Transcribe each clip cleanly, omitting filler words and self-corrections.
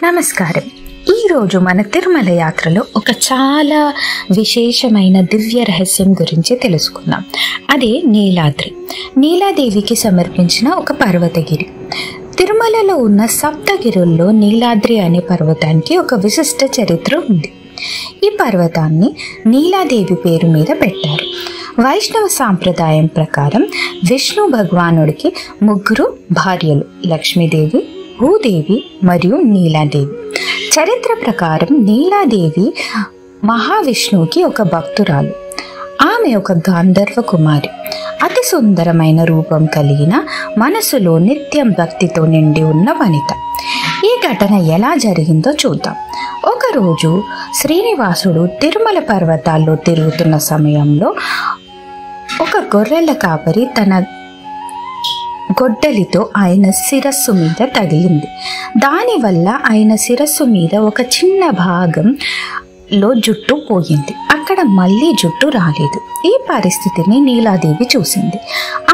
నమస్కారం. ఈరోజు మన తిరుమల యాత్రలో ఒక చాలా విశేషమైన దివ్య రహస్యం గురించి తెలుసుకుందాం. అదే నీలాద్రి. నీలాదేవికి సమర్పించిన ఒక పర్వతగిరి. తిరుమలలో ఉన్న సప్తగిరుల్లో నీలాద్రి అనే పర్వతానికి ఒక విశిష్ట చరిత్ర ఉంది. ఈ పర్వతాన్ని నీలాదేవి పేరు మీద పెట్టారు. వైష్ణవ సాంప్రదాయం ప్రకారం విష్ణు భగవానుడికి ముగ్గురు భార్యలు, లక్ష్మీదేవి, భూదేవి మరియు నీలాదేవి. చరిత్ర ప్రకారం నీలాదేవి మహావిష్ణువుకి ఒక భక్తురాలు. ఆమె ఒక గాంధర్వ కుమారి. అతి సుందరమైన రూపం కలిగిన, మనసులో నిత్యం భక్తితో నిండి ఉన్న వనిత. ఈ ఘటన ఎలా జరిగిందో చూద్దాం. ఒకరోజు శ్రీనివాసుడు తిరుమల పర్వతాల్లో తిరుగుతున్న సమయంలో ఒక గొర్రెల కాపరి తన గొడ్డలితో ఆయన శిరస్సు మీద తగిలింది. దానివల్ల ఆయన శిరస్సు మీద ఒక చిన్న భాగంలో జుట్టు పోయింది. అక్కడ మళ్ళీ జుట్టు రాలేదు. ఈ పరిస్థితిని నీలాదేవి చూసింది.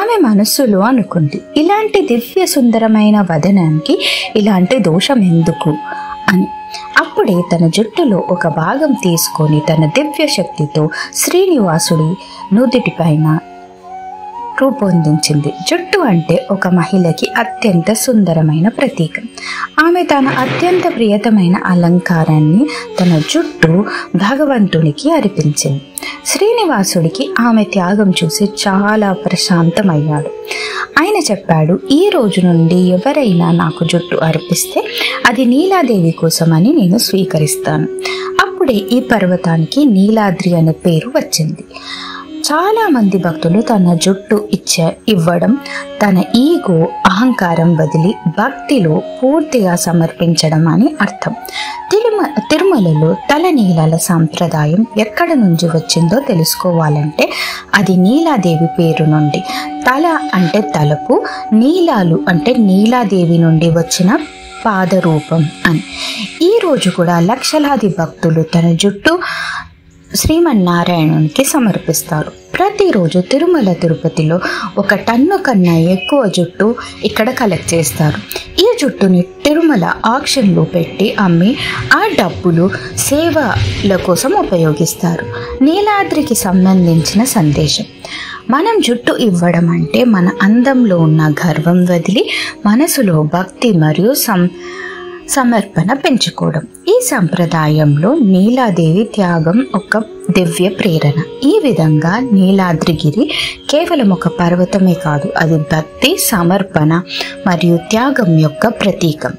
ఆమె మనస్సులో అనుకుంది, ఇలాంటి దివ్య సుందరమైన వదనానికి ఇలాంటి దోషం ఎందుకు అని. అప్పుడే తన జుట్టులో ఒక భాగం తీసుకొని తన దివ్య శక్తితో శ్రీనివాసుడి నుదుటిపైన రూపొందించింది. జుట్టు అంటే ఒక మహిళకి అత్యంత సుందరమైన ప్రతీకం. ఆమె తన అత్యంత ప్రియతమైన అలంకారాన్ని, తన జుట్టు భగవంతునికి అర్పించింది. శ్రీనివాసుడికి ఆమె త్యాగం చూసి చాలా ప్రశాంతమయ్యాడు. ఆయన చెప్పాడు, ఈ రోజు నుండి ఎవరైనా నాకు జుట్టు అర్పిస్తే అది నీలాదేవి కోసమని నేను స్వీకరిస్తాను. అప్పుడే ఈ పర్వతానికి నీలాద్రి అనే పేరు వచ్చింది. చాలా మంది భక్తులు తన జుట్టు ఇవ్వడం, తన ఈగో, అహంకారం వదిలి భక్తిలో పూర్తిగా సమర్పించడం అని అర్థం. తిరుమలలో తలనీలాల సాంప్రదాయం ఎక్కడ నుంచి వచ్చిందో తెలుసుకోవాలంటే అది నీలాదేవి పేరు నుండి. తల అంటే తలపు, నీలాలు అంటే నీలాదేవి నుండి వచ్చిన పాదరూపం అని. ఈరోజు కూడా లక్షలాది భక్తులు తన జుట్టు శ్రీమన్నారాయణునికి సమర్పిస్తారు. ప్రతిరోజు తిరుమల తిరుపతిలో 1 టన్ను కన్నా ఎక్కువ జుట్టు ఇక్కడ కలెక్ట్ చేస్తారు. ఈ జుట్టుని తిరుమల ఆక్షన్లో పెట్టి అమ్మి ఆ డబ్బులు సేవల కోసం ఉపయోగిస్తారు. నీలాద్రికి సంబంధించిన సందేశం: మనం జుట్టు ఇవ్వడం అంటే మన అందంలో ఉన్న గర్వం వదిలి మనసులో భక్తి మరియు సమర్పణ పెంచుకోవడం. ఈ సంప్రదాయంలో నీలాదేవి త్యాగం ఒక దివ్య ప్రేరణ. ఈ విధంగా నీలాద్రిగిరి కేవలం ఒక పర్వతమే కాదు, అది భక్తి, సమర్పణ మరియు త్యాగం యొక్క ప్రతీకం.